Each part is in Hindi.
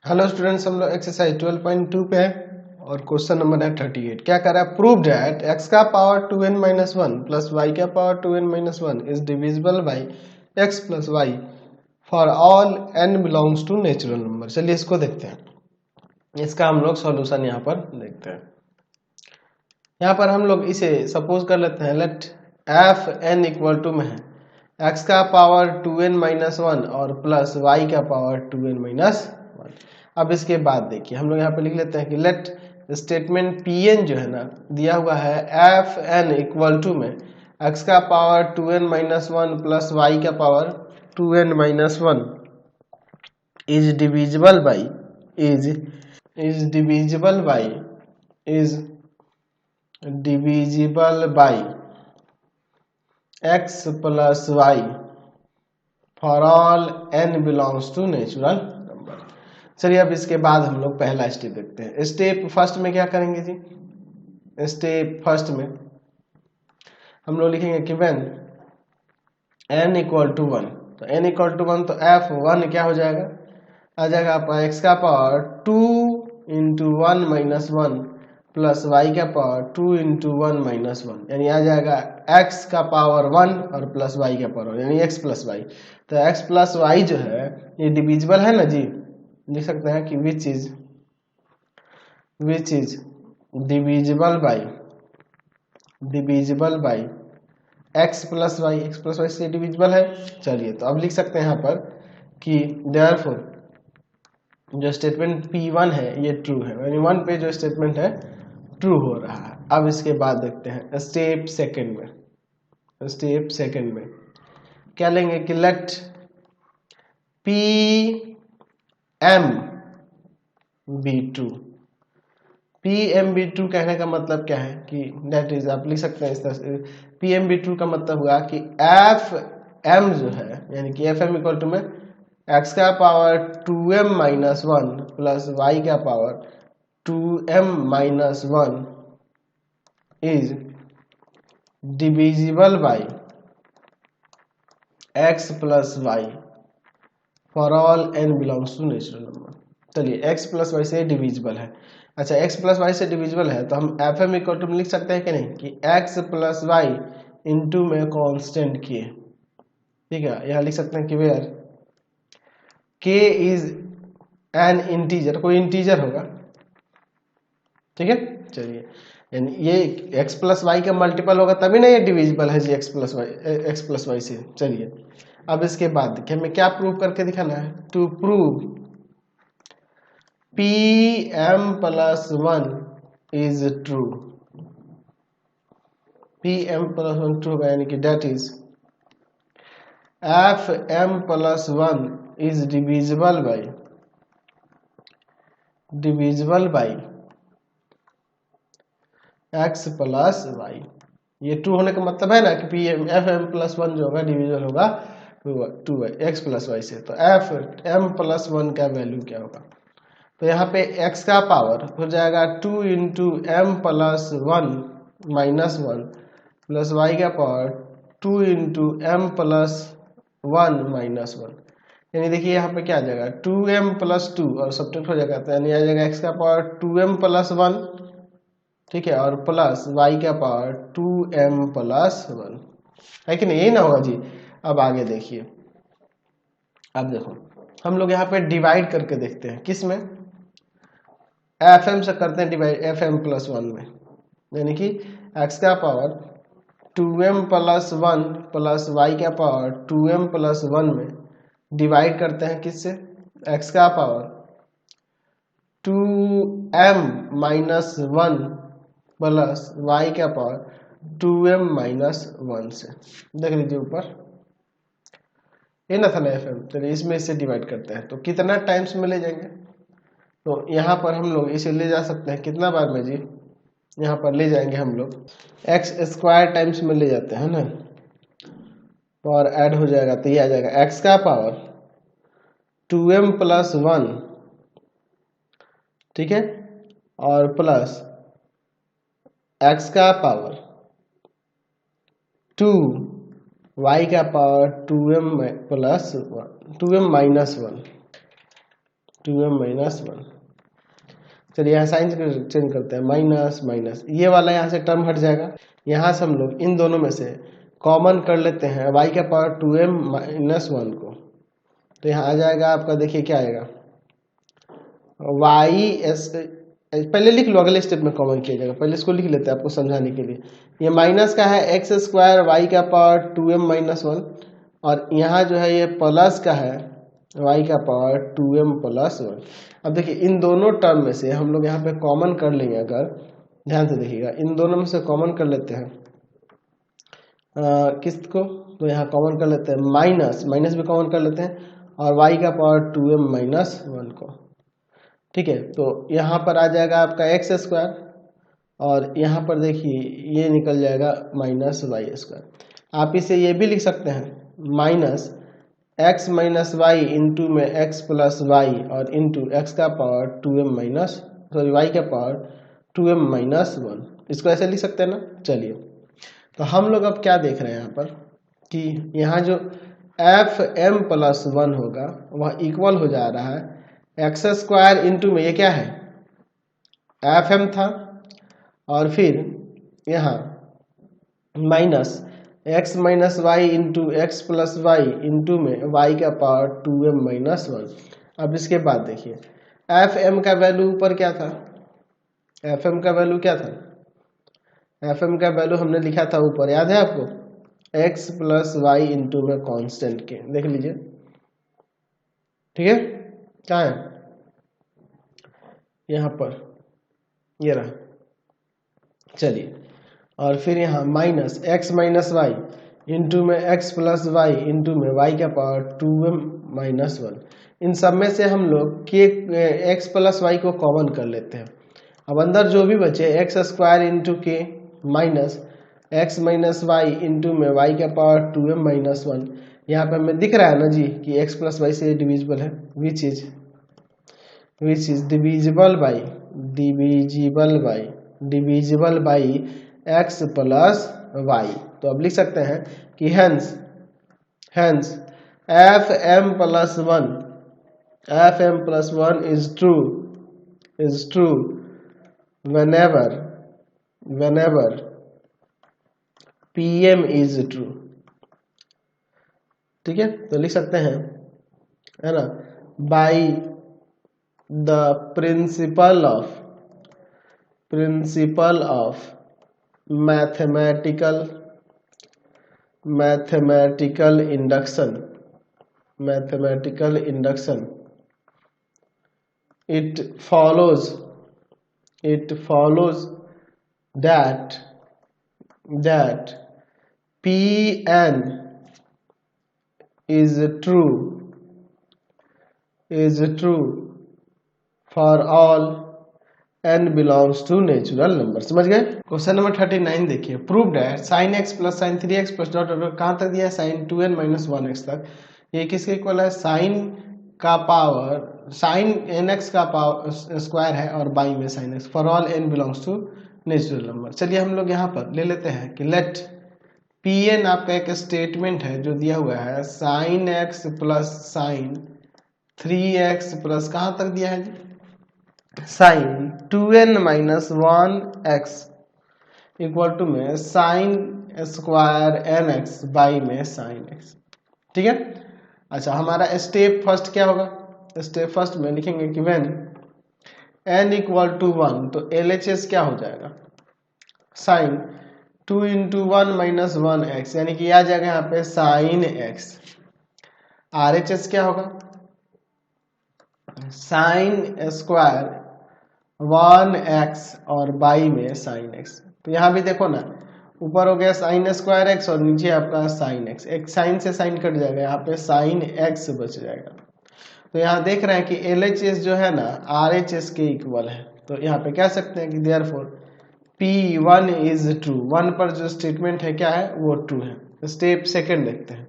हेलो स्टूडेंट्स, हम लोग एक्सरसाइज 12.2 पे हैं और क्वेश्चन नंबर है 38। क्या कर रहा है? प्रूव दैट x का power 2n minus one plus Y का power 2n minus one is divisible by x plus Y for all n belongs to natural number. चलिए इसको देखते हैं, इसका हम लोग सॉल्यूशन यहाँ पर देखते हैं। यहाँ पर हम लोग इसे सपोज कर लेते हैं, let F N equal to में है x का पावर 2n माइनस वन और प्लस y का पावर 2n माइनस वन। अब इसके बाद देखिए हम लोग यहाँ पे लिख लेते हैं कि लेट स्टेटमेंट Pn जो है ना दिया हुआ है एफ एन इक्वल टू में x का power 2n minus one plus y का power 2n minus one is divisible by is divisible by is divisible by x plus Y for all n belongs to natural number. चलिए अब इसके बाद हम लोग पहला स्टेप देखते हैं। स्टेप फर्स्ट में क्या करेंगे जी? स्टेप फर्स्ट में हम लोग लिखेंगे कि when n equal to one, तो n इक्वल टू वन तो f1 क्या हो जाएगा? आ जाएगा आपका x का power 2 into one minus one plus Y का power 2 into one minus one, यानी आ जाएगा x का पावर 1 और प्लस y का पावर 1, यानी x प्लस वाई। तो x प्लस वाई जो है ये डिविजिबल है ना जी, लिख सकते हैं कि which is divisible by x plus Y से डिविजिबल है। चलिए तो अब लिख सकते हैं यहाँ पर कि देयरफॉर जो स्टेटमेंट P1 है ये ट्रू है, यानी 1 पे जो स्टेटमेंट है ट्रू हो रहा है। अब इसके बाद देखते हैं स्टेप सेकंड में क्या लेंगे कि let P M be true. P M be true कहने का मतलब क्या है कि दैट इज, आप लिख सकते हैं इस तरह से, पी एम बी ट्रू का मतलब हुआ कि एफ एम जो है यानी कि एफ एम इक्वल टू में एक्स का power 2m minus one plus Y का power 2m minus one is divisible by x plus Y for all n belongs to natural number. चलिए x प्लस वाई से डिविजिबल है। अच्छा, x प्लस वाई से डिविजिबल है तो हम एफ एम इक्वल टू में लिख सकते हैं कि नहीं कि x प्लस वाई इंटू में कॉन्स्टेंट किए, ठीक है। यहाँ लिख सकते हैं कि where k is an integer, कोई इंटीजर होगा, ठीक है। चलिए यानी ये x प्लस वाई का मल्टीपल होगा तभी ना ये डिविजिबल है जी, x प्लस वाई से। चलिए अब इसके बाद देखिए हमें क्या प्रूव करके दिखाना है, to prove P M plus one is true. P M plus one true होगा, यानी कि that is F M plus one is divisible by X plus Y. ये ट्रू होने का मतलब है ना कि P M F M plus one जो होगा डिविजिबल होगा to Y X plus Y से। तो एफ एम प्लस वन का वैल्यू क्या होगा? तो यहाँ पे x का पावर हो जाएगा 2 into m plus one minus one plus Y का power 2 into m plus one minus one, यानी देखिए यहाँ पे क्या आ जाएगा 2m प्लस टू और सब्ट्रैक्ट हो जाएगा, तो यानी आ जाएगा x का पावर 2m प्लस वन, ठीक है, और प्लस y का पावर 2m प्लस वन, है कि नहीं? यही ना होगा जी। अब आगे देखिए, अब देखो हम लोग यहाँ पे डिवाइड करके देखते हैं, किस में? एफ एम से करते हैं divide F M plus one में, यानी कि x का power 2m plus one plus Y का पावर 2m प्लस वन में डिवाइड करते हैं किससे? x का power 2m minus one plus Y का पावर 2m माइनस वन से। देख लीजिए ऊपर ये ना था ना एफ एम। चलिए इसमें इससे डिवाइड करते हैं तो कितना टाइम्स में ले जाएंगे? तो यहाँ पर हम लोग इसे ले जा सकते हैं कितना बार में जी? यहाँ पर ले जाएंगे हम लोग एक्स स्क्वायर टाइम्स में ले जाते हैं ना, और ऐड हो जाएगा तो ये आ जाएगा एक्स का पावर 2m प्लस वन, ठीक है, और प्लस एक्स का पावर 2 वाई का power 2m plus one 2m minus one, 2m minus 1। चलिए यहाँ साइन चेंज करते हैं, माइनस माइनस, ये वाला यहाँ से टर्म हट जाएगा। यहाँ से हम लोग इन दोनों में से कॉमन कर लेते हैं y का पावर 2m माइनस 1 को, तो यहाँ आ जाएगा आपका, देखिए क्या आएगा, y एस, पहले लिख लो, अगले स्टेप में कॉमन किया जाएगा, पहले इसको लिख लेते हैं आपको समझाने के लिए। ये माइनस का है एक्स स्क्वायर वाई का पावर 2m माइनस 1, और यहाँ जो है ये प्लस का है y का पावर 2m प्लस 1। अब देखिए इन दोनों टर्म में से हम लोग यहाँ पे कॉमन कर लेंगे, अगर ध्यान से देखिएगा, इन दोनों में से कॉमन कर लेते हैं किस्त को, तो यहाँ कॉमन कर लेते हैं माइनस, माइनस भी कॉमन कर लेते हैं, और y का पावर 2m माइनस 1 को, ठीक है। तो यहाँ पर आ जाएगा आपका एक्स स्क्वायर, और यहाँ पर देखिए ये निकल जाएगा माइनस वाई स्क्वायर। आप इसे ये भी लिख सकते हैं minus X minus Y into में एक्स प्लस वाई, और इंटू एक्स का power 2m minus, sorry Y का पावर 2m माइनस 1, इसको ऐसे लिख सकते हैं ना। चलिए तो हम लोग अब क्या देख रहे हैं यहाँ पर कि यहाँ जो एफ एम प्लस 1 होगा वह इक्वल हो जा रहा है एक्स स्क्वायर इंटू में, ये क्या है एफ एम था, और फिर यहाँ minus X minus Y into X plus Y into में वाई का पावर 2m माइनस 1। अब इसके बाद देखिए एफ एम का वैल्यू ऊपर क्या था, एफ एम का वैल्यू क्या था, एफ एम का वैल्यू हमने लिखा था ऊपर, याद है आपको, एक्स प्लस वाई इंटू में कांस्टेंट के, देख लीजिए, ठीक है, क्या है यहाँ पर, ये रहा। चलिए और फिर यहाँ minus X minus Y into में एक्स प्लस वाई इंटू में वाई का पावर 2m माइनस 1। इन सब में से हम लोग के एक्स प्लस वाई को कॉमन कर लेते हैं। अब अंदर जो भी बचे एक्स स्क्वायर इंटू के minus X minus Y into में वाई का पावर 2m माइनस 1। यहाँ पे हमें दिख रहा है ना जी कि एक्स प्लस वाई से डिविजिबल है, which is divisible by X plus Y. तो अब लिख सकते हैं कि hence F M plus 1 is true whenever pm is true, ठीक है। तो लिख सकते हैं, है ना, by the principle of mathematical induction, it follows that Pn is true for all n belongs to natural number। समझ गए। क्वेश्चन नंबर 39 देखिए, prove that sine x plus sine 3x plus dot dot कहाँ तक दिया है, साइन 2n माइनस 1x तक। ये किसके इक्वल है, साइन का पावर साइन nx का पावर स्क्वायर है और बाई में sine x, for all n belongs to natural number. चलिए हम लोग यहाँ पर ले लेते हैं कि लेट Pn आपका एक स्टेटमेंट है जो दिया हुआ है, sine x plus sine 3x plus कहाँ तक दिया है जी, sine 2n minus 1x equal to में साइन स्क्वायर nx बाई में साइन x, ठीक है। अच्छा हमारा स्टेप फर्स्ट क्या होगा, स्टेप फर्स्ट में लिखेंगे कि व्हेन n इक्वल टू 1, तो LHS क्या हो जाएगा, साइन 2 इंटू 1 माइनस 1x, यानी कि आ जाएगा यहाँ पे साइन x। RHS क्या होगा, साइन स्क्वायर 1x और बाई में साइन x। तो यहाँ भी देखो ना, ऊपर हो गया साइन स्क्वायर x और नीचे आपका साइन x, एक साइन से साइन कट जाएगा, यहाँ पे साइन x बच जाएगा। तो यहाँ देख रहे हैं कि LHS जो है ना RHS के इक्वल है, तो यहाँ पे कह सकते हैं कि देयरफॉर P1 इज ट्रू, 1 पर जो स्टेटमेंट है क्या है वो ट्रू है। स्टेप सेकंड देखते हैं,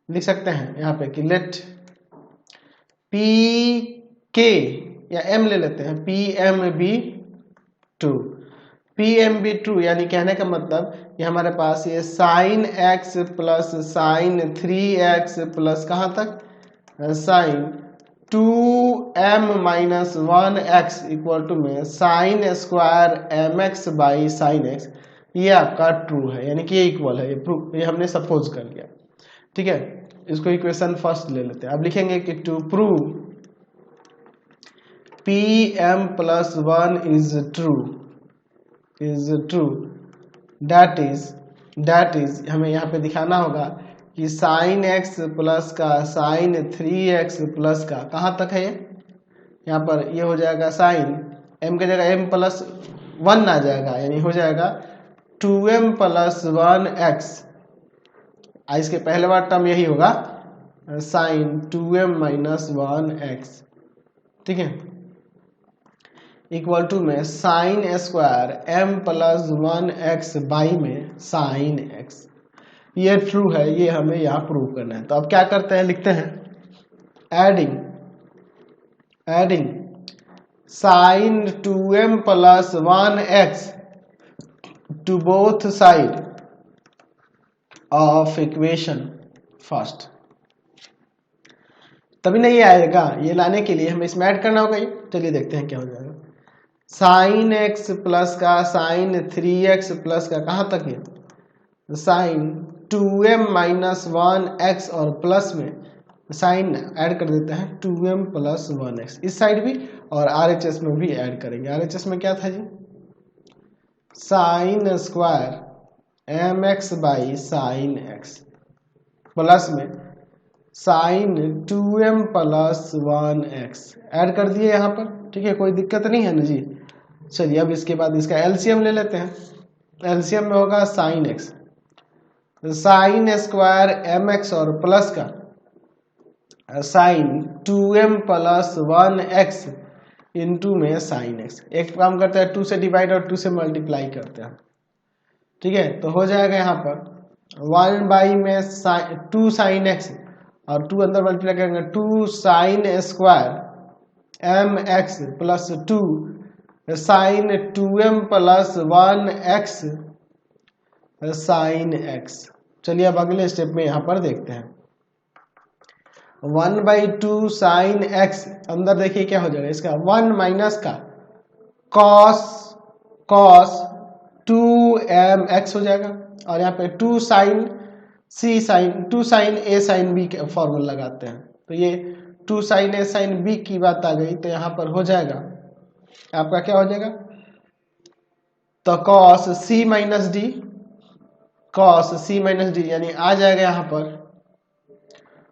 लिख सकते हैं यहाँ पे कि लेट PK या M ले लेते हैं, PM बी ट्रू, यानी कहने का मतलब कि हमारे पास ये sine x plus sine 3x plus कहाँ तक साइन 2m-1x इक्वल टू में sine square mx by sine x, ये आपका ट्रू है, यानी कि ये इक्वल है, ये हमने सपोज कर लिया। ठीक है, इसको इक्वेशन फर्स्ट ले लेते हैं। अब लिखेंगे कि to prove pm+1 is true that is हमें यहाँ पे दिखाना होगा कि साइन x प्लस का साइन 3x प्लस का कहाँ तक है ये, यहाँ पर ये हो जाएगा साइन m की जगह m+1 आ जाएगा, यानी हो जाएगा 2m+1x। इसके पहले बार टर्म यही होगा साइन 2m-1x। ठीक है, इक्वल टू में साइन स्क्वायर m+1x बाई में साइन x, ये ट्रू है, ये हमें यहाँ प्रूव करना है। तो अब क्या करते हैं, लिखते हैं adding sine 2m+1x to both side of equation first. तभी नहीं आएगा, ये लाने के लिए हमें इसमें ऐड करना होगा। चलिए देखते हैं क्या हो जाएगा। साइन x प्लस का साइन 3x प्लस का कहाँ तक है, साइन 2m-1x और प्लस में साइन ऐड कर देते हैं 2m+1x इस साइड भी, और RHS में भी ऐड करेंगे। RHS में क्या था जी, sine square mx by sine x plus में साइन 2m+1x ऐड कर दिए यहाँ पर। ठीक है, कोई दिक्कत नहीं है ना जी। चलिए अब इसके बाद इसका एलसीएम ले लेते हैं। एलसीएम में होगा sine x, sine square mx और प्लस का साइन 2m+1x इंटू में साइन x। एक काम करते हैं 2 से डिवाइड और 2 से मल्टीप्लाई करते हैं। ठीक है, तो हो जाएगा यहाँ पर 1 बाई में 2 साइन x और 2 अंदर मल्टीप्लाई करेंगे 2 sine square mx plus 2 sine 2m+1x sine x। चलिए अब अगले स्टेप में यहाँ पर देखते हैं 1/2 साइन x, अंदर देखिए क्या हो जाएगा इसका 1 माइनस का cos 2mx हो जाएगा, और यहाँ पे 2 sine c sine 2 sine a sine b का फॉर्मूला लगाते हैं। तो ये 2 साइन a साइन b की बात आ गई, तो यहाँ पर हो जाएगा आपका क्या हो जाएगा, तो cos c माइनस d यानी आ जाएगा यहाँ पर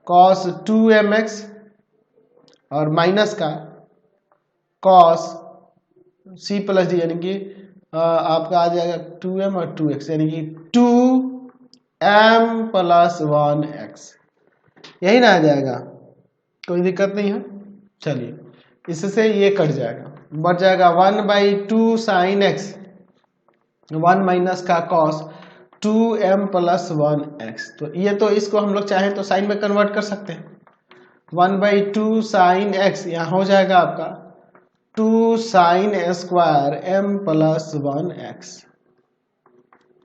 cos 2mx और माइनस का cos c प्लस d, यानी कि आपका आ जाएगा 2m और 2x, यानी कि 2m+1x, यही ना आ जाएगा, कोई दिक्कत नहीं है। चलिए इससे ये कट जाएगा, बढ़ जाएगा 1/2 साइन x 1 माइनस का cos 2m+1x। तो ये तो इसको हम लोग चाहें तो साइन में कन्वर्ट कर सकते हैं। 1/2 साइन x यहाँ हो जाएगा आपका 2 साइन स्क्वायर m+1x।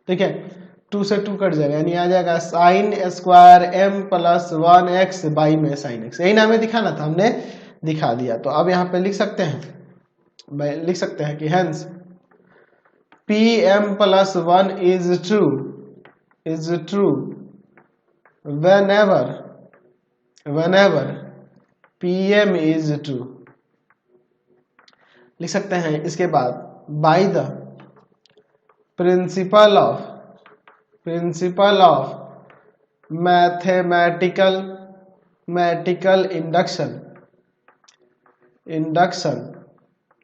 ठीक है, 2 से 2 कट जाएगा, यानी आ जाएगा साइन स्क्वायर m+1x बाई में साइन x। यही ना हमें दिखाना था, हमने दिखा दिया। तो अब यहाँ पे लिख सकते हैं कि hence pm+1 is true whenever pm is true। लिख सकते हैं इसके बाद by the principle of mathematical induction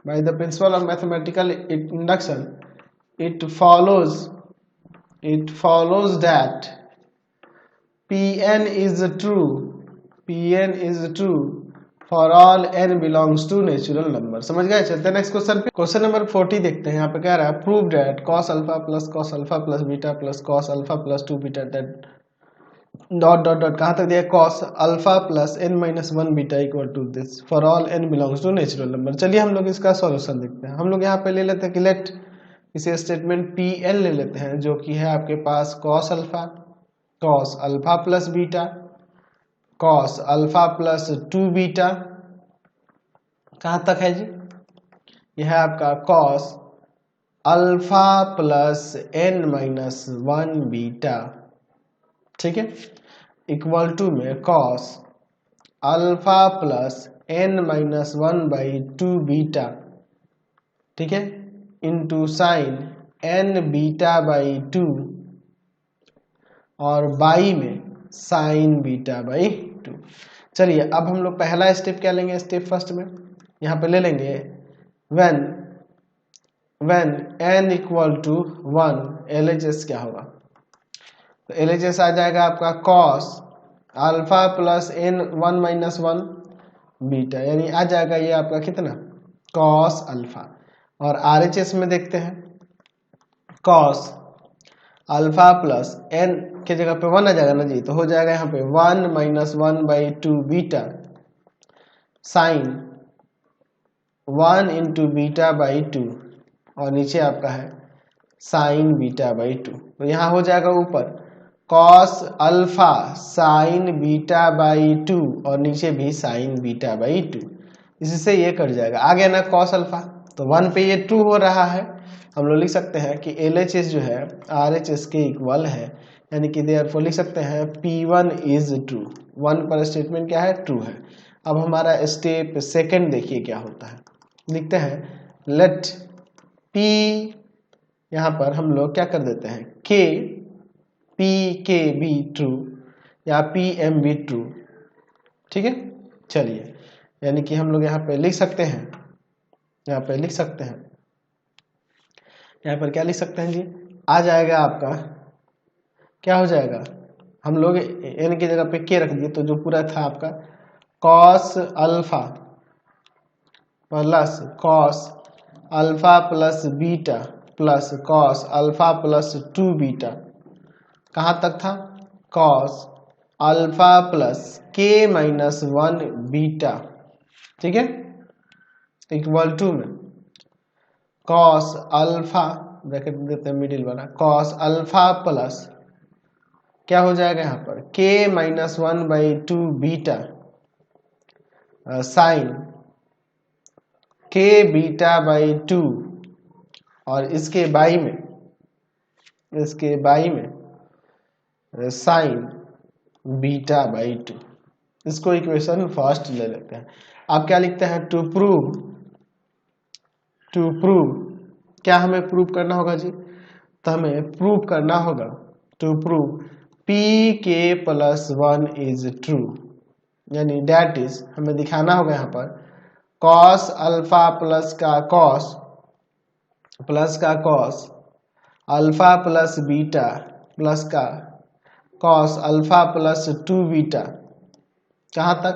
by the principle of mathematical induction it follows that Pn is true for all n belongs to natural number। समझ गए? चलते हैं नेक्स्ट क्वेश्चन पे। क्वेश्चन नंबर 40 देखते हैं। यहाँ पे कह रहा है prove that cos alpha plus cos alpha plus beta plus cos alpha plus 2 beta that dot कहाँ तक दिया, cos alpha plus n-1 beta equal to this for all n belongs to natural number. चलिए हम लोग इसका सॉल्यूशन देखते हैं। हम लोग यहाँ पे ले लेते हैं कि लेट इसे स्टेटमेंट Pl ले लेते हैं, जो कि है आपके पास cos alpha plus beta cos alpha plus 2 beta, कहां तक है जी, यह है आपका cos alpha plus n minus 1 beta, ठीक है, इक्वल टू में cos alpha plus n minus 1/2 beta, ठीक है, into sine n beta by 2 और बाई में साइन बीटा बाई 2। चलिए अब हम लोग पहला स्टेप क्या लेंगे, स्टेप फर्स्ट में यहाँ पे ले लेंगे when n equal to 1 LHS क्या होगा, तो LHS आ जाएगा आपका cos alpha plus n 1 minus 1 beta, यानी आ जाएगा ये आपका कितना cos अल्फा। और RHS में देखते हैं cos अल्फा प्लस n के जगह पे 1 आ जाएगा ना जी, तो हो जाएगा यहाँ पे 1 minus 1/2 beta sine 1 into beta by 2 और नीचे आपका है साइन बीटा बाई 2। तो यहाँ हो जाएगा ऊपर cos alpha sign beta by 2 और नीचे भी साइन बीटा बाई 2, इससे ये कट जाएगा। आ गया ना कॉस अल्फा, तो 1 पे ये 2 हो रहा है, हम लोग लिख सकते हैं कि LHS जो है RHS के इक्वल है, यानी कि देयरफॉर लिख सकते हैं P1 इज ट्रू। 1 पर स्टेटमेंट क्या है, ट्रू है। अब हमारा स्टेप सेकंड देखिए क्या होता है, लिखते हैं लेट P, यहाँ पर हम लोग क्या कर देते हैं K P K B true या P M B ट्रू, ठीक है। चलिए यानी कि हम लोग यहाँ पे लिख सकते हैं, यहाँ पे लिख सकते हैं, यहाँ पर क्या लिख सकते हैं जी, आ जाएगा आपका क्या हो जाएगा, हम लोग n की जगह पे k रख दिए, तो जो पूरा था आपका cos alpha plus cos alpha plus beta plus cos alpha plus 2 beta, कहाँ तक था cos alpha plus k minus 1 beta, ठीक है, इक्वल टू में cos अल्फा ब्रैकेट देते हैं मिडिल वाला, cos अल्फा प्लस क्या हो जाएगा यहाँ पर k minus 1/2 beta sine k beta by 2 और इसके बाई में साइन बीटा बाई 2। इसको इक्वेशन फर्स्ट ले लेते हैं। आप क्या लिखते हैं, टू प्रूव क्या हमें प्रूव करना होगा जी, तो हमें प्रूव करना होगा to prove Pk plus 1 is true, यानी डैट इज हमें दिखाना होगा यहाँ पर cos अल्फा प्लस का cos alpha plus beta plus का cos अल्फा प्लस 2 बीटा, कहाँ तक,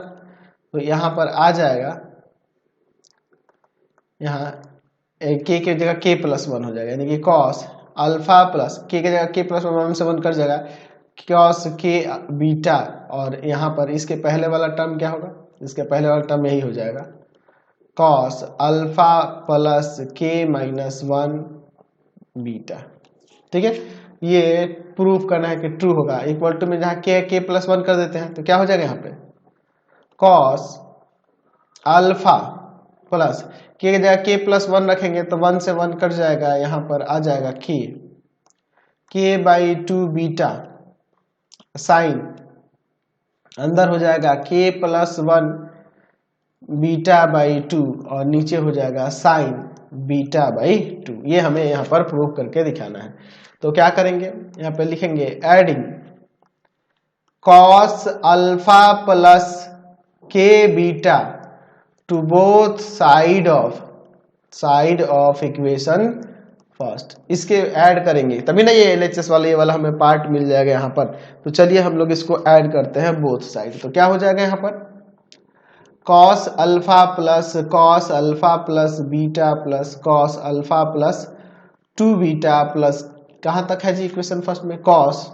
तो यहाँ पर आ जाएगा, यहाँ k की जगह k प्लस 1 हो जाएगा, यानी कि cos अल्फा प्लस k की जगह k प्लस 1 से 1 कर जाएगा cos k बीटा, और यहाँ पर इसके पहले वाला टर्म क्या होगा, इसके पहले वाला टर्म यही हो जाएगा cos alpha plus k minus 1 beta, ठीक है। ये प्रूफ करना है कि ट्रू होगा, इक्वल टू में जहाँ k प्लस 1 कर देते हैं तो क्या हो जाएगा यहाँ पे cos अल्फा प्लस k की जगह k प्लस 1 रखेंगे तो 1 से 1 कट जाएगा, यहाँ पर आ जाएगा k बाई 2 बीटा साइन अंदर हो जाएगा k प्लस 1 बीटा बाई 2 और नीचे हो जाएगा साइन बीटा बाई 2। ये हमें यहाँ पर प्रूव करके दिखाना है, तो क्या करेंगे, यहाँ पे लिखेंगे adding cos alpha plus k beta two both side of equation first, इसके ऐड करेंगे तभी ना ये LHS वाला ये वाला हमें पार्ट मिल जाएगा यहाँ पर। तो चलिए हम लोग इसको ऐड करते हैं बोथ साइड, तो क्या हो जाएगा यहाँ पर cos alpha plus beta plus cos alpha plus 2 beta plus कहाँ तक है जी इक्वेशन फर्स्ट में cos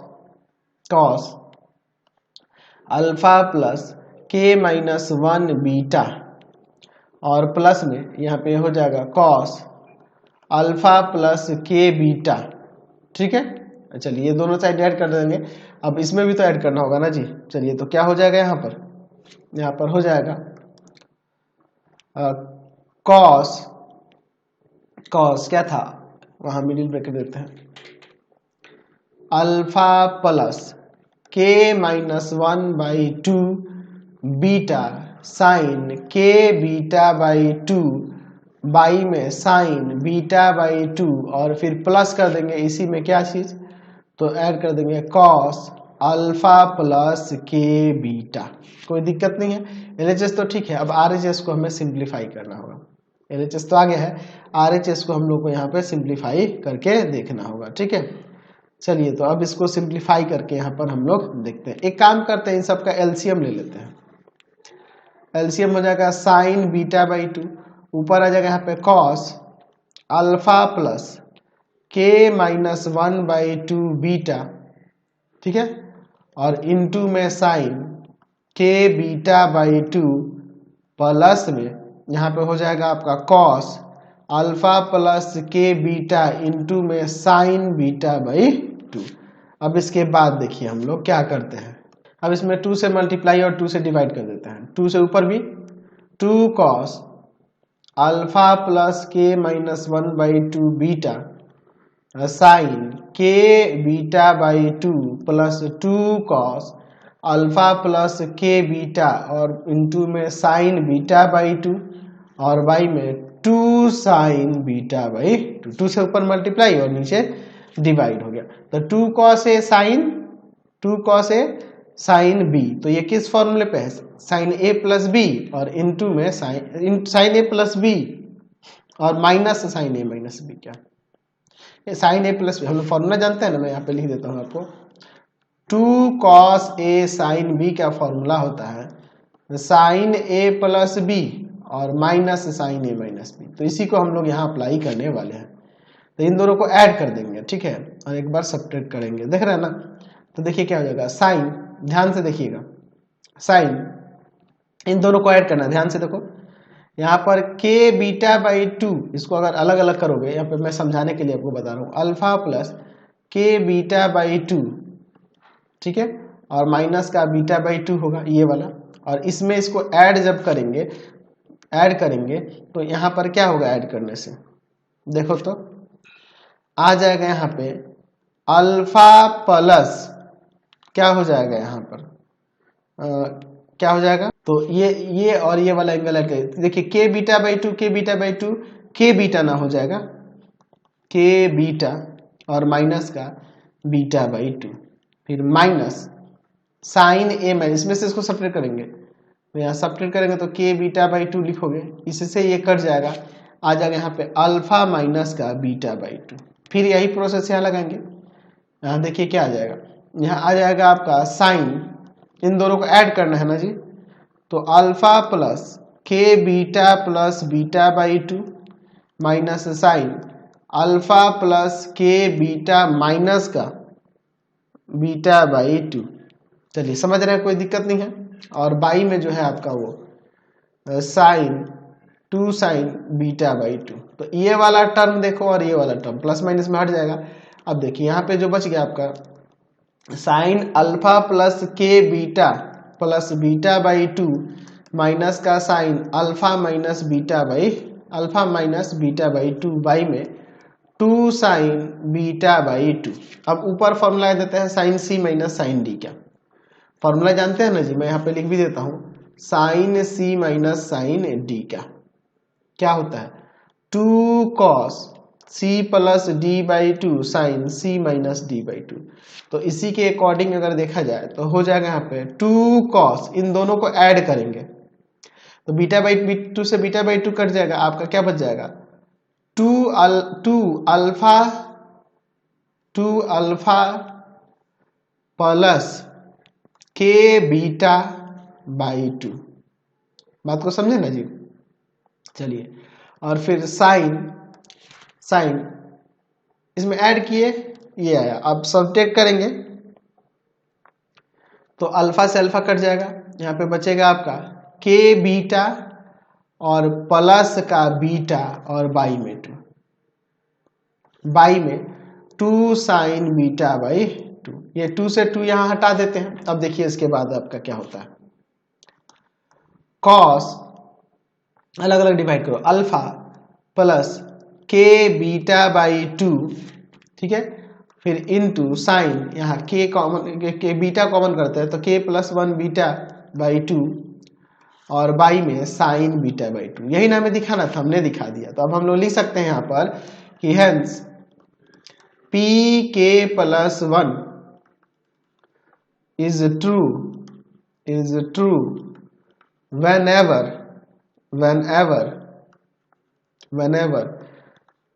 alpha plus k minus 1 beta और प्लस में यहाँ पे हो जाएगा cos alpha plus k beta, ठीक है, चलिए ये दोनों साइड ऐड कर देंगे। अब इसमें भी तो ऐड करना होगा ना जी। चलिए तो क्या हो जाएगा यहाँ पर हो जाएगा कॉस क्या था वहां मिडिल ब्रैकेट देते हैं, अल्फा प्लस के माइनस 1/2 बीटा साइन के बीटा बाई 2 बाई में साइन बीटा बाई 2 और फिर प्लस कर देंगे इसी में क्या चीज, तो ऐड कर देंगे कॉस अल्फा प्लस के बीटा। कोई दिक्कत नहीं है, एलएचएस तो ठीक है। अब आरएचएस को हमें सिंप्लीफाई करना होगा। एलएचएस तो आगे है, आरएचएस को हम लोग को यहाँ पे सिंप्लीफाई करके देखना होगा, ठीक है। चलिए तो अब इसको सिंप्लीफाई करके यहाँ पर हम लोग देखते हैं। एक काम करते हैं, इन सबका एलसीएम ले लेते हैं। एलसीएम हो जाएगा साइन बीटा बाई 2, ऊपर आ जाएगा यहाँ पे कॉस अल्फा प्लस के माइनस 1/2 बीटा, ठीक है, और इनटू में साइन के बीटा बाई 2 प्लस में यहाँ पे हो जाएगा आपका कॉस अल्फा प्लस के बीटा इंटू में साइन बीटा बाई 2। अब इसके बाद देखिए हम लोग क्या करते हैं, अब इसमें 2 से मल्टीप्लाई और 2 से डिवाइड कर देते हैं। 2 से ऊपर भी 2 कॉस अल्फा प्लस के माइनस 1/2 बीटा साइन के beta by 2 plus 2 cos alpha plus के बीटा और इंटू में साइन बीटा बाई 2 और बाई में 2 साइन बीटा बाई 2। 2 से ऊपर मल्टीप्लाई और नीचे डिवाइड हो गया। तो 2 कॉस ए साइन बी, तो ये किस फॉर्मूले पे है, साइन ए प्लस बी और इनटू में साइन ए प्लस बी और माइनस साइन ए माइनस बी। क्या साइन ए प्लस बी हम लोग फॉर्मूला जानते हैं ना, मैं यहाँ पे लिख देता हूँ आपको। 2 कॉस ए साइन बी का फॉर्मूला होता है साइन ए प्लस बी और माइनस साइन ए माइनस बी। तो इसी को हम लोग यहाँ अप्लाई करने वाले हैं। तो इन दोनों को ऐड कर देंगे, ठीक है, और एक बार सब्ट्रैक्ट करेंगे। देख रहे हैं ना, तो देखिए क्या हो जाएगा, साइन, ध्यान से देखिएगा, साइन इन दोनों को ऐड करना, ध्यान से देखो। यहाँ पर के बीटा बाई 2, इसको अगर अलग अलग करोगे, यहाँ पे मैं समझाने के लिए आपको बता रहा हूँ, अल्फा प्लस के बीटा बाई 2, ठीक है, और माइनस का बीटा बाई 2 होगा ये वाला, और इसमें इसको ऐड जब ऐड करेंगे तो यहाँ पर क्या होगा, ऐड करने से देखो तो आ जाएगा यहाँ पे अल्फा प्लस क्या हो जाएगा यहाँ पर क्या हो जाएगा, तो ये और ये वाला एंगल ऐड करें। देखिए के बीटा बाई 2 के बीटा ना हो जाएगा के बीटा और माइनस का बीटा बाई 2, फिर माइनस साइन ए माइनस, इसमें से इसको सब्ट्रैक्ट करेंगे, तो यहाँ सब्ट्रैक्ट करेंगे तो के बीटा बाई 2 लिखोगे, इससे ये कट जाएगा, आ जाएगा यहाँ पे अल्फा माइनस का बीटा बाई 2। फिर यही प्रोसेस यहाँ लगाएंगे। यहाँ देखिए क्या आ जाएगा, यहाँ आ जाएगा आपका साइन, इन दोनों को ऐड करना है ना जी, तो अल्फा प्लस के beta plus beta by 2 minus sign alpha plus के बीटा माइनस का बीटा बाई 2। चलिए समझ रहे हैं, कोई दिक्कत नहीं है। और बाई में जो है आपका वो साइन 2 साइन बीटा बाई 2, तो ये वाला टर्म देखो और ये वाला टर्म प्लस माइनस में हट जाएगा। अब देखिए यहाँ पे जो बच गया आपका साइन अल्फा प्लस के beta plus beta by 2 minus का sine alpha minus beta by 2 by में 2 साइन बीटा बाई 2। अब ऊपर फॉर्मूला देते हैं sign C minus sine D. क्या फॉर्मूला जानते हैं ना जी, मैं यहाँ पे लिख भी देता हूँ, sine C minus sine D का क्या होता है 2 cos C plus D by 2 sine C minus D by 2। तो इसी के अकॉर्डिंग अगर देखा जाए तो हो जाएगा यहाँ पे 2 कॉस, इन दोनों को ऐड करेंगे तो बीटा बाई 2 से बीटा बाई 2 कट जाएगा, आपका क्या बच जाएगा 2 अल्फा प्लस के बीटा बाई 2। बात को समझे ना जी। चलिए और फिर साइन इसमें ऐड किए, ये आया, अब सब्ट्रैक्ट करेंगे तो अल्फा से अल्फा कट जाएगा, यहाँ पे बचेगा आपका के बीटा और प्लस का बीटा और बाई में 2, बाई में 2 साइन बीटा बाई 2। ये 2 से 2 यहां हटा देते हैं। अब देखिए इसके बाद आपका क्या होता है, कॉस अलग अलग डिवाइड करो, अल्फा प्लस के बीटा बाई 2, ठीक है, फिर इनटू साइन, यहाँ के कॉमन, के बीटा कॉमन करते हैं तो के प्लस 1 बीटा बाई 2 और बाई में साइन बीटा बाई 2। यही ना हमें दिखाना था, हमने दिखा दिया। तो अब हम लोग लिख सकते हैं यहाँ पर कि हेंस पी के plus 1 is true whenever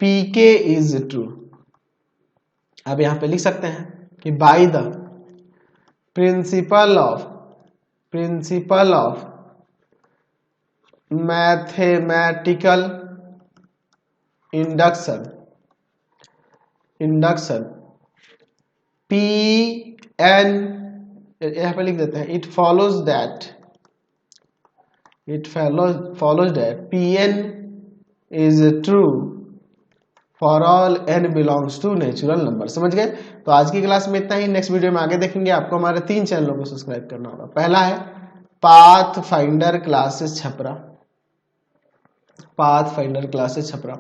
pk is true। अब यहां पे लिख सकते हैं कि by the principle of mathematical induction Pn, यहां पे लिख देते हैं, it follows that Pn is true for all n belongs to natural number। समझ गए? तो आज की क्लास में इतना ही। नेक्स्ट वीडियो में आगे देखेंगे। आपको हमारे 3 चैनलों को सब्सक्राइब करना होगा। पहला है पाथ फाइंडर क्लासेस छपरा,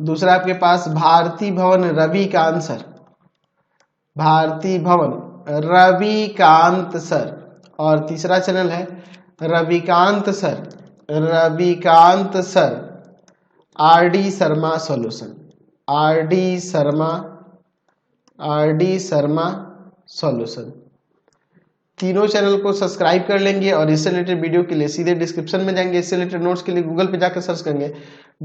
दूसरा आपके पास भारती भवन रविकांत सर, और तीसरा चैनल है Ravikant sir R D Sharma solution. तीनों चैनल को सब्सक्राइब कर लेंगे और इससे रिलेटेड वीडियो के लिए सीधे डिस्क्रिप्शन में जाएंगे। इससे रिलेटेड नोट्स के लिए गूगल पे जाकर सर्च करेंगे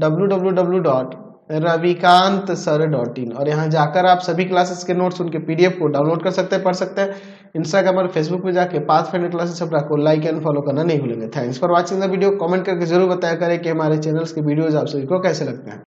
www.ravikantsir.in और यहाँ जाकर आप सभी क्लासेस के नोट्स, उनके पीडीएफ को डाउनलोड कर सकते हैं, पढ़ सकते हैं। इंस्टाग्राम और फेसबुक पे जाके पाथ फाइंडर क्लासेस छपरा को लाइक एंड फॉलो करना नहीं भूलेंगे। Thanks for watching the video. Comment करके जरूर बताया करें कि हमारे चैनल्स के वीडियोज आप सभी को कैसे लगते हैं।